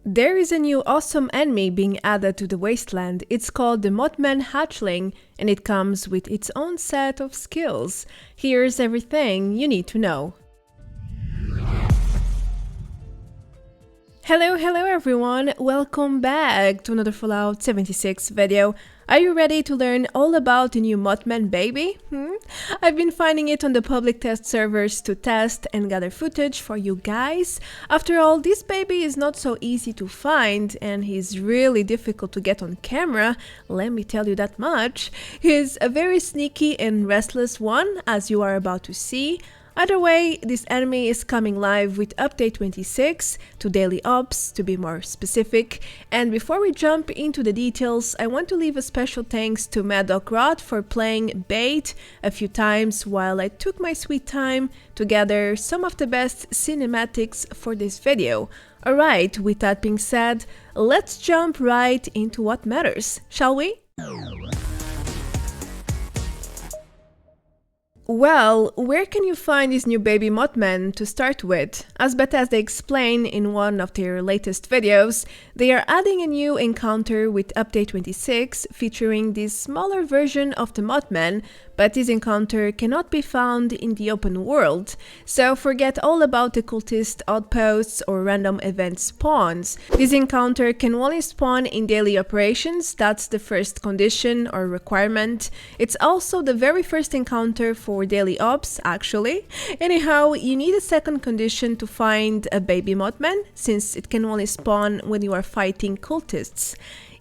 There is a new awesome enemy being added to the wasteland. It's called the Mothman Hatchling, and it comes with its own set of skills. Here's everything you need to know. Hello everyone, welcome back to another Fallout 76 video. Are you ready to learn all about the new Mothman baby? I've been finding it on the public test servers to test and gather footage for you guys. After all, this baby is not so easy to find and he's really difficult to get on camera, let me tell you that much. He's a very sneaky and restless one, as you are about to see. Either way, this enemy is coming live with update 26 to daily ops, to be more specific. And before we jump into the details, I want to leave a special thanks to Rod for playing bait a few times while I took my sweet time to gather some of the best cinematics for this video. Alright, with that being said, let's jump right into what matters, shall we? Well, where can you find this new baby Mothman to start with? As they explain in one of their latest videos, they are adding a new encounter with update 26 featuring this smaller version of the Mothman, but this encounter cannot be found in the open world. So forget all about the cultist outposts or random event spawns. This encounter can only spawn in daily operations, that's the first condition or requirement. It's also the very first encounter for daily ops, actually. Anyhow, you need a second condition to find a baby Mothman, since it can only spawn when you are fighting cultists.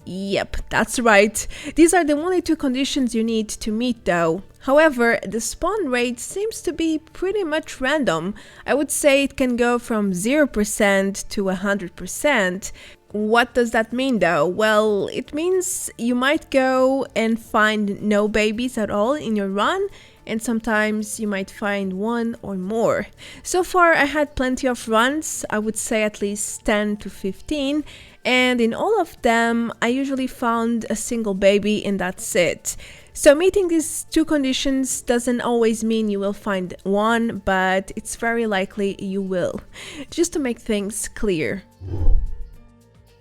Yep, that's right. These are the only two conditions you need to meet though. However, the spawn rate seems to be pretty much random. I would say it can go from 0% to 100%. What does that mean though? Well, it means you might go and find no babies at all in your run, and sometimes you might find one or more. So far I had plenty of runs, I would say at least 10 to 15, and in all of them I usually found a single baby and that's it. So meeting these two conditions doesn't always mean you will find one, but it's very likely you will. Just to make things clear.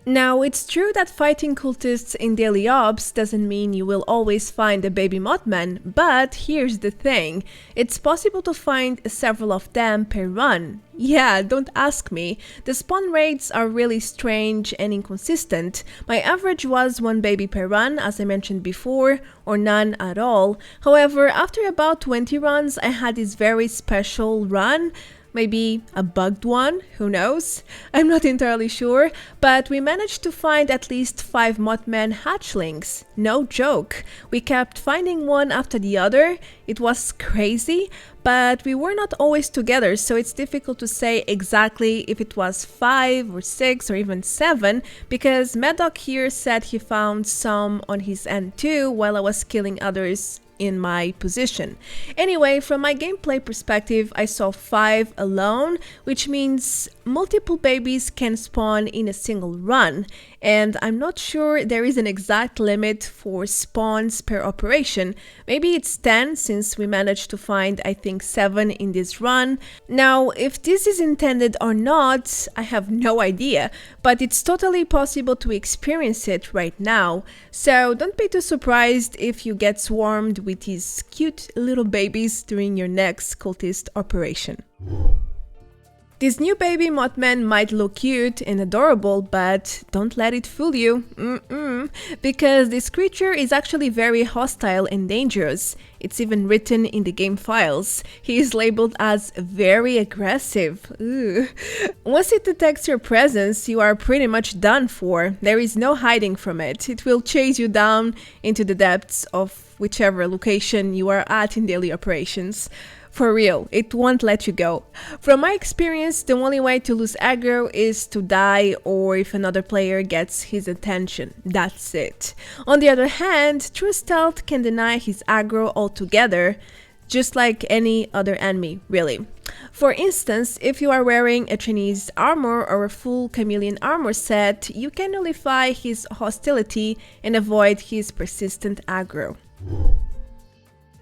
Now, it's true that fighting cultists in daily ops doesn't mean you will always find a baby Mothman, but here's the thing, it's possible to find several of them per run. Yeah, don't ask me, the spawn rates are really strange and inconsistent. My average was one baby per run, as I mentioned before, or none at all. However, after about 20 runs, I had this very special run. Maybe a bugged one, who knows? I'm not entirely sure, but we managed to find at least 5 Mothman Hatchlings. No joke. We kept finding one after the other. It was crazy, but we were not always together, so it's difficult to say exactly if it was 5 or 6 or even 7, because Maddock here said he found some on his end too while I was killing others in my position. Anyway, from my gameplay perspective, I saw 5 alone, which means multiple babies can spawn in a single run, and I'm not sure there is an exact limit for spawns per operation. Maybe it's 10, since we managed to find I think 7 in this run. Now, if this is intended or not, I have no idea, but it's totally possible to experience it right now. So don't be too surprised if you get swarmed with these cute little babies during your next cultist operation. This new baby Mothman might look cute and adorable, but don't let it fool you, because this creature is actually very hostile and dangerous. It's even written in the game files. He is labeled as very aggressive. Once it detects your presence, you are pretty much done for. There is no hiding from it. It will chase you down into the depths of whichever location you are at in daily operations. For real, it won't let you go. From my experience, the only way to lose aggro is to die or if another player gets his attention. That's it. On the other hand, true stealth can deny his aggro altogether, just like any other enemy, really. For instance, if you are wearing a Chinese armor or a full chameleon armor set, you can nullify his hostility and avoid his persistent aggro.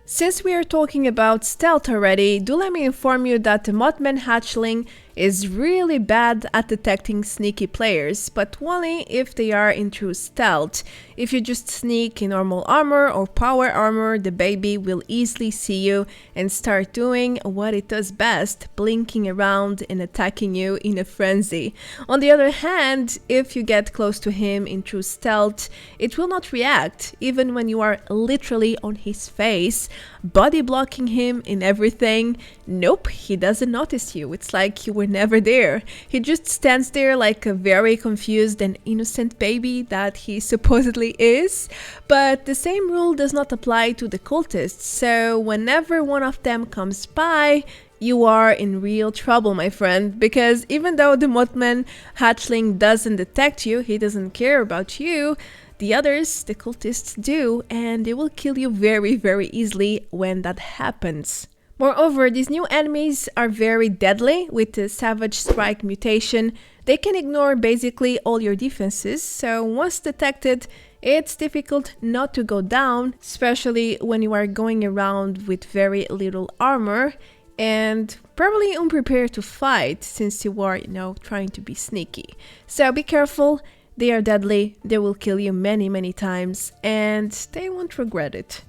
Since we are talking about stealth already, do let me inform you that the Mothman Hatchling is really bad at detecting sneaky players, but only if they are in true stealth. If you just sneak in normal armor or power armor, the baby will easily see you and start doing what it does best, blinking around and attacking you in a frenzy. On the other hand, if you get close to him in true stealth, it will not react, even when you are literally on his face, body blocking him in everything. Nope, he doesn't notice you. It's like you were never there. He just stands there like a very confused and innocent baby that he supposedly is. But the same rule does not apply to the cultists, so whenever one of them comes by, you are in real trouble, my friend, because even though the Mothman Hatchling doesn't detect you, he doesn't care about you, the others, the cultists, do, and they will kill you very, very easily when that happens. Moreover, these new enemies are very deadly. With the Savage Strike mutation, they can ignore basically all your defenses, so once detected, it's difficult not to go down, especially when you are going around with very little armor and probably unprepared to fight since you are, trying to be sneaky. So be careful, they are deadly, they will kill you many, many times, and they won't regret it.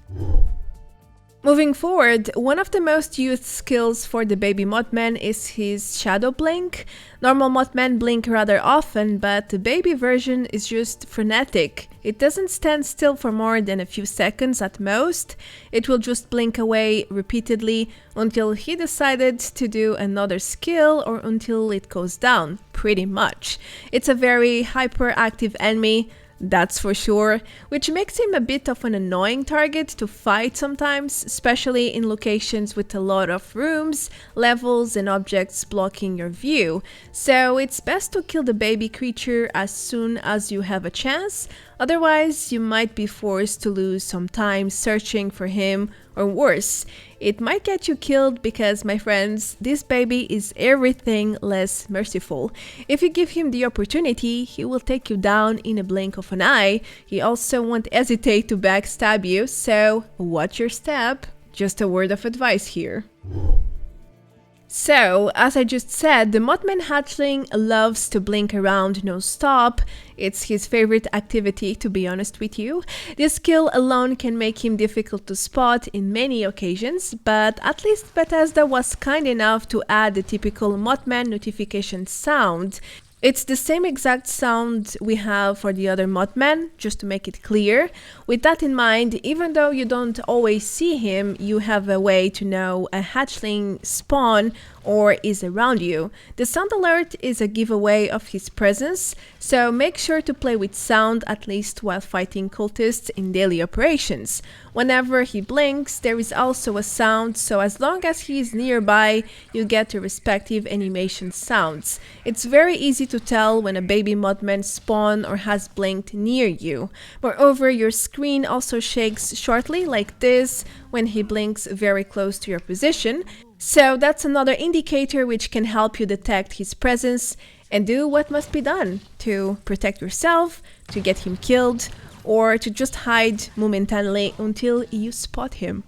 Moving forward, one of the most used skills for the baby Mothman is his shadow blink. Normal Mothman blink rather often, but the baby version is just frenetic. It doesn't stand still for more than a few seconds at most. It will just blink away repeatedly until he decided to do another skill or until it goes down, pretty much. It's a very hyperactive enemy, that's for sure, which makes him a bit of an annoying target to fight sometimes, especially in locations with a lot of rooms, levels and objects blocking your view. So it's best to kill the baby creature as soon as you have a chance, otherwise you might be forced to lose some time searching for him, or worse, it might get you killed because, my friends, this baby is everything less merciful. If you give him the opportunity, he will take you down in a blink of an eye. He also won't hesitate to backstab you, so watch your step. Just a word of advice here. So, as I just said, the Mothman Hatchling loves to blink around non-stop. It's his favorite activity, to be honest with you. This skill alone can make him difficult to spot in many occasions, but at least Bethesda was kind enough to add the typical Mothman notification sound. It's the same exact sound we have for the other Mothman, just to make it clear. With that in mind, even though you don't always see him, you have a way to know a hatchling spawn or is around you. The sound alert is a giveaway of his presence, so make sure to play with sound at least while fighting cultists in daily operations. Whenever he blinks, there is also a sound, so as long as he is nearby, you get the respective animation sounds. It's very easy to tell when a baby Mothman spawn or has blinked near you. Moreover, your screen also shakes shortly like this when he blinks very close to your position. So that's another indicator which can help you detect his presence and do what must be done to protect yourself, to get him killed, or to just hide momentarily until you spot him.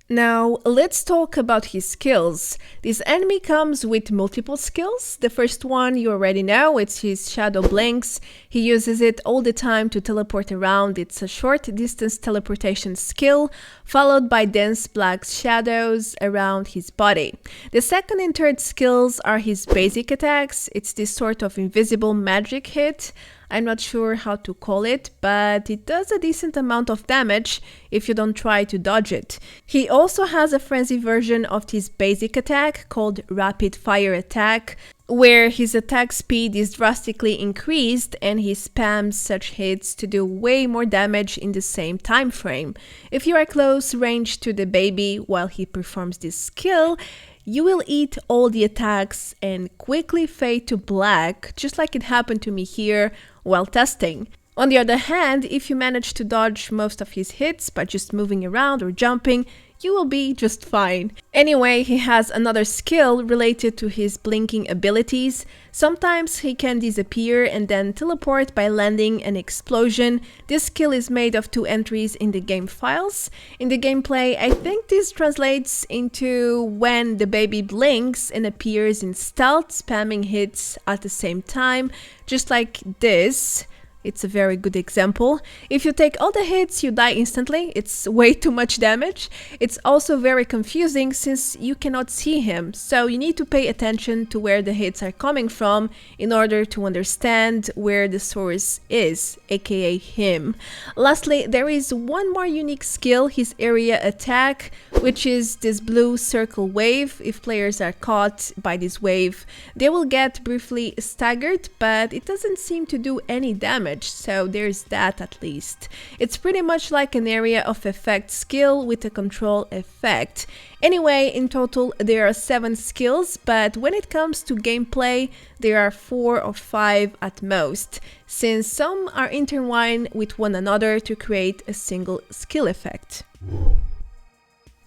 Now, let's talk about his skills. This enemy comes with multiple skills. The first one you already know, it's his shadow blinks. He uses it all the time to teleport around. It's a short distance teleportation skill, followed by dense black shadows around his body. The second and third skills are his basic attacks. It's this sort of invisible magic hit. I'm not sure how to call it, but it does a decent amount of damage if you don't try to dodge it. He also has a frenzy version of his basic attack called Rapid Fire Attack, where his attack speed is drastically increased and he spams such hits to do way more damage in the same time frame. If you are close range to the baby while he performs this skill, you will eat all the attacks and quickly fade to black, just like it happened to me here while testing. On the other hand, if you manage to dodge most of his hits by just moving around or jumping, you will be just fine. Anyway, he has another skill related to his blinking abilities. Sometimes he can disappear and then teleport by landing an explosion. This skill is made of 2 entries in the game files. In the gameplay, I think this translates into when the baby blinks and appears in stealth, spamming hits at the same time, just like this. It's a very good example. If you take all the hits, you die instantly. It's way too much damage. It's also very confusing since you cannot see him, so you need to pay attention to where the hits are coming from in order to understand where the source is, aka him. Lastly, there is one more unique skill, his area attack, which is this blue circle wave. If players are caught by this wave, they will get briefly staggered, but it doesn't seem to do any damage. So there's that at least. It's pretty much like an area of effect skill with a control effect. Anyway, in total there are 7 skills, but when it comes to gameplay there are 4 or 5 at most, since some are intertwined with one another to create a single skill effect.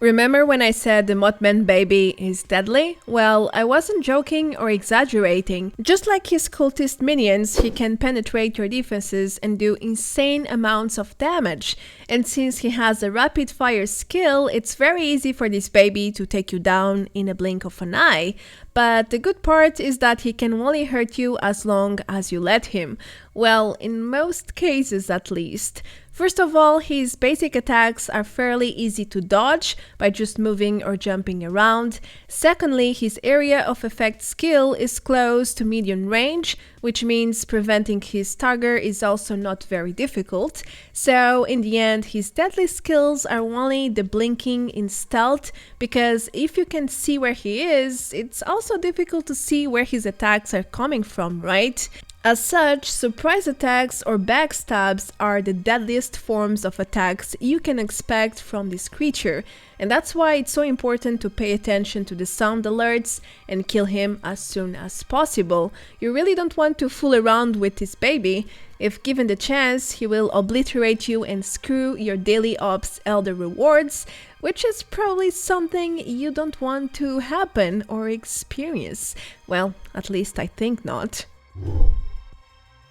Remember when I said the Mothman baby is deadly? Well, I wasn't joking or exaggerating. Just like his cultist minions, he can penetrate your defenses and do insane amounts of damage. And since he has a rapid fire skill, it's very easy for this baby to take you down in a blink of an eye. But the good part is that he can only hurt you as long as you let him. Well, in most cases at least. First of all, his basic attacks are fairly easy to dodge by just moving or jumping around. Secondly, his area of effect skill is close to medium range, which means preventing his target is also not very difficult. So in the end, his deadly skills are only the blinking in stealth, because if you can see where he is, it's also difficult to see where his attacks are coming from, right? As such, surprise attacks or backstabs are the deadliest forms of attacks you can expect from this creature, and that's why it's so important to pay attention to the sound alerts and kill him as soon as possible. You really don't want to fool around with this baby. If given the chance, he will obliterate you and screw your daily ops elder rewards, which is probably something you don't want to happen or experience. Well, at least I think not.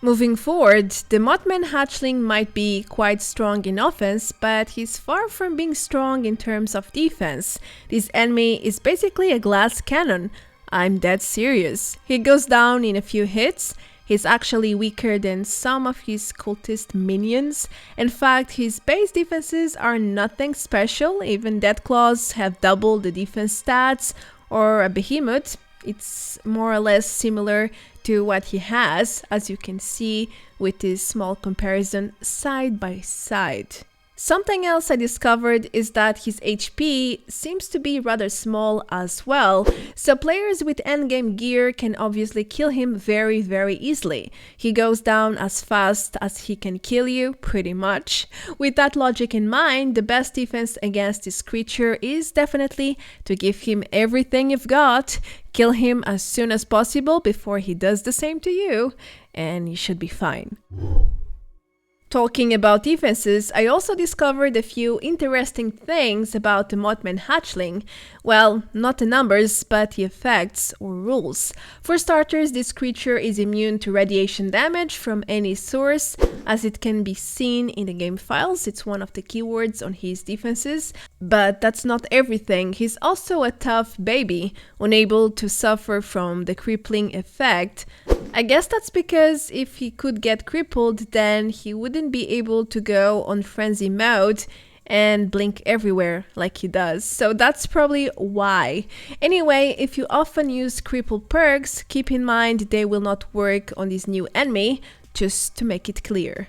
Moving forward, the Mothman Hatchling might be quite strong in offense, but he's far from being strong in terms of defense. This enemy is basically a glass cannon. I'm dead serious. He goes down in a few hits. He's actually weaker than some of his cultist minions. In fact, his base defenses are nothing special. Even Deathclaws have double the defense stats, or a behemoth. It's more or less similar to what he has, as you can see with this small comparison side by side. Something else I discovered is that his HP seems to be rather small as well, so players with endgame gear can obviously kill him very easily. He goes down as fast as he can kill you, pretty much. With that logic in mind, the best defense against this creature is definitely to give him everything you've got, kill him as soon as possible before he does the same to you, and you should be fine. Talking about defenses, I also discovered a few interesting things about the Mothman Hatchling. Well, not the numbers, but the effects or rules. For starters, this creature is immune to radiation damage from any source, as it can be seen in the game files. It's one of the keywords on his defenses. But that's not everything. He's also a tough baby, unable to suffer from the crippling effect. I guess that's because if he could get crippled, then he wouldn't be able to go on frenzy mode and blink everywhere like he does. So that's probably why. Anyway, if you often use crippled perks, keep in mind they will not work on this new enemy, just to make it clear.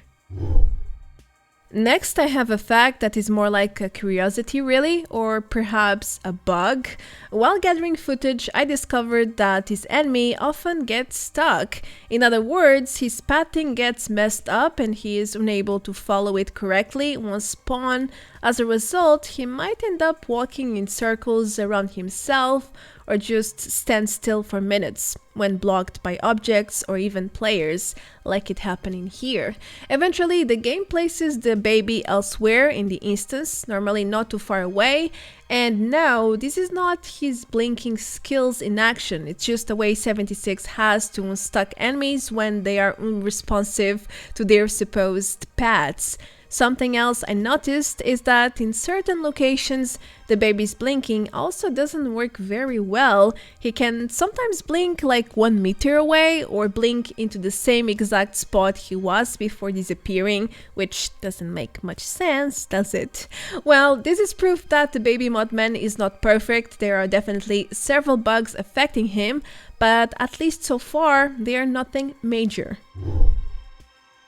Next, I have a fact that is more like a curiosity really, or perhaps a bug. While gathering footage, I discovered that this enemy often gets stuck. In other words, his pathing gets messed up and he is unable to follow it correctly once spawned. As a result, he might end up walking in circles around himself, or just stand still for minutes when blocked by objects or even players, like it happening here. Eventually, the game places the baby elsewhere in the instance, normally not too far away, and now this is not his blinking skills in action, it's just a way 76 has to unstuck enemies when they are unresponsive to their supposed paths. Something else I noticed is that in certain locations, the baby's blinking also doesn't work very well. He can sometimes blink like 1 meter away or blink into the same exact spot he was before disappearing, which doesn't make much sense, does it? Well, this is proof that the baby Mothman is not perfect. There are definitely several bugs affecting him, but at least so far, they are nothing major.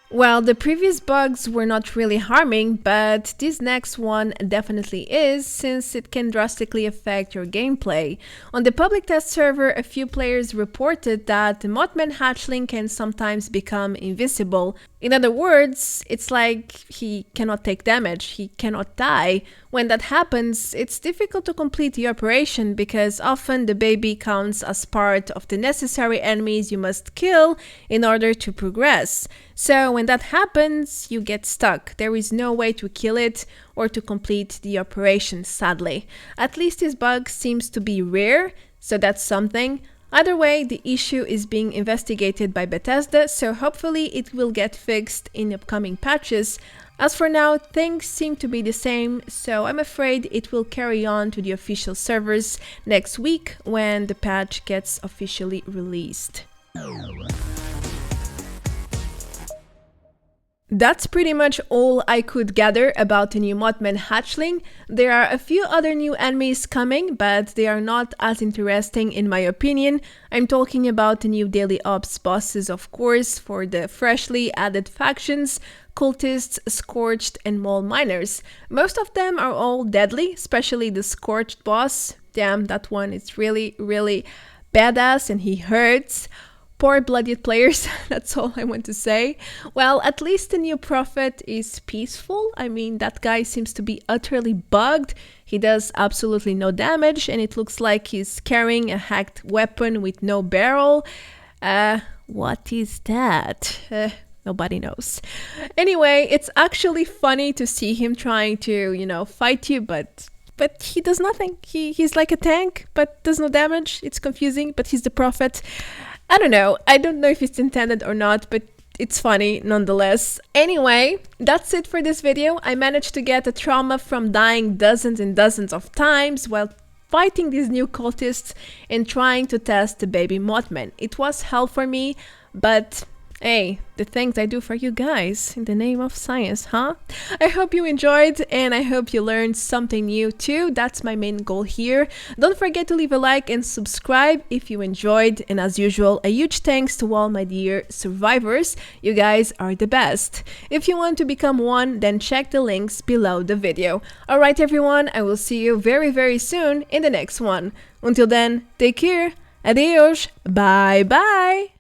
Well, the previous bugs were not really harming, but this next one definitely is, since it can drastically affect your gameplay. On the public test server, a few players reported that the Mothman Hatchling can sometimes become invincible. In other words, it's like he cannot take damage, he cannot die. When that happens, it's difficult to complete the operation because often the baby counts as part of the necessary enemies you must kill in order to progress. So when that happens, you get stuck. There is no way to kill it or to complete the operation, sadly. At least this bug seems to be rare, so that's something. Either way, the issue is being investigated by Bethesda, so hopefully it will get fixed in upcoming patches. As for now, things seem to be the same, so I'm afraid it will carry on to the official servers next week when the patch gets officially released. That's pretty much all I could gather about the new Mothman Hatchling. There are a few other new enemies coming, but they are not as interesting in my opinion. I'm talking about the new daily ops bosses, of course, for the freshly added factions, cultists, scorched, and mole miners. Most of them are all deadly, especially the scorched boss. Damn, that one is really badass and he hurts. Poor bloodied players, that's all I want to say. Well, at least the new prophet is peaceful. I mean, that guy seems to be utterly bugged. He does absolutely no damage, and it looks like he's carrying a hacked weapon with no barrel. What is that? Nobody knows. Anyway, it's actually funny to see him trying to, fight you, but he does nothing. He's like a tank, but does no damage. It's confusing, but he's the prophet. I don't know if it's intended or not, but it's funny nonetheless. Anyway, that's it for this video. I managed to get a trauma from dying dozens and dozens of times while fighting these new cultists and trying to test the baby Mothman. It was hell for me, but hey, the things I do for you guys in the name of science, huh? I hope you enjoyed and I hope you learned something new too. That's my main goal here. Don't forget to leave a like and subscribe if you enjoyed, and as usual, a huge thanks to all my dear survivors. You guys are the best. If you want to become one, then check the links below the video. Alright everyone, I will see you very soon in the next one. Until then, take care, adios, bye bye!